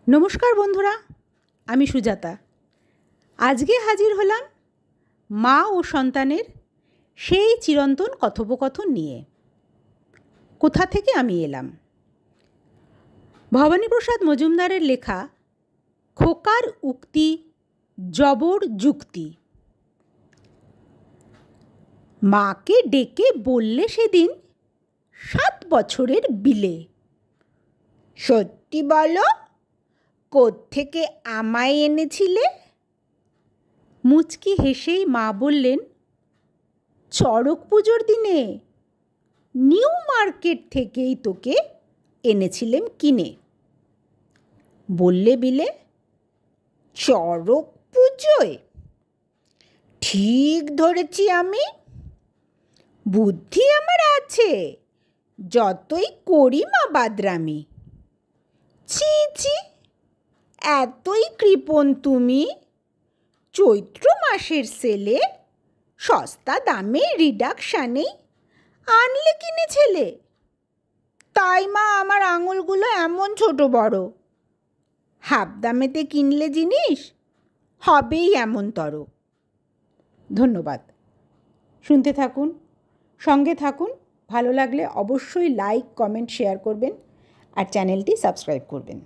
নমস্কার বন্ধুরা, আমি সুজাতা। আজকে হাজির হলাম মা ও সন্তানের সেই চিরন্তন কথোপকথন নিয়ে। কোথা থেকে আমি এলাম? ভবানীপ্রসাদ মজুমদারের লেখা খোকার উক্তি জবর যুক্তি। মাকে ডেকে বললে সেদিন 7 বছরের বিলে, সত্যি বলো, কোত্থেকে আমায় এনেছিলে? মুচকি হেসেই মা বললেন, চড়ক পুজোর দিনে নিউ মার্কেট থেকেই তোকে এনেছিলেম কিনে। বললে বিলে, চড়ক পুজোয়? ঠিক ধরেছি আমি, বুদ্ধি আমার আছে, যতই করি মা বাদরামি। ছি ছি, এতই কৃপণ তুমি? চৈত্র মাসের সেলে সস্তা দামে রিডাকশানেই আনলে কিনে ছেলে। তাই মা আমার আঙুলগুলো এমন ছোট বড়। হাফ দামেতে কিনলে জিনিস হবেই এমনতর। ধন্যবাদ। শুনতে থাকুন, সঙ্গে থাকুন। ভালো লাগলে অবশ্যই লাইক, কমেন্ট, শেয়ার করবেন আর চ্যানেলটি সাবস্ক্রাইব করবেন।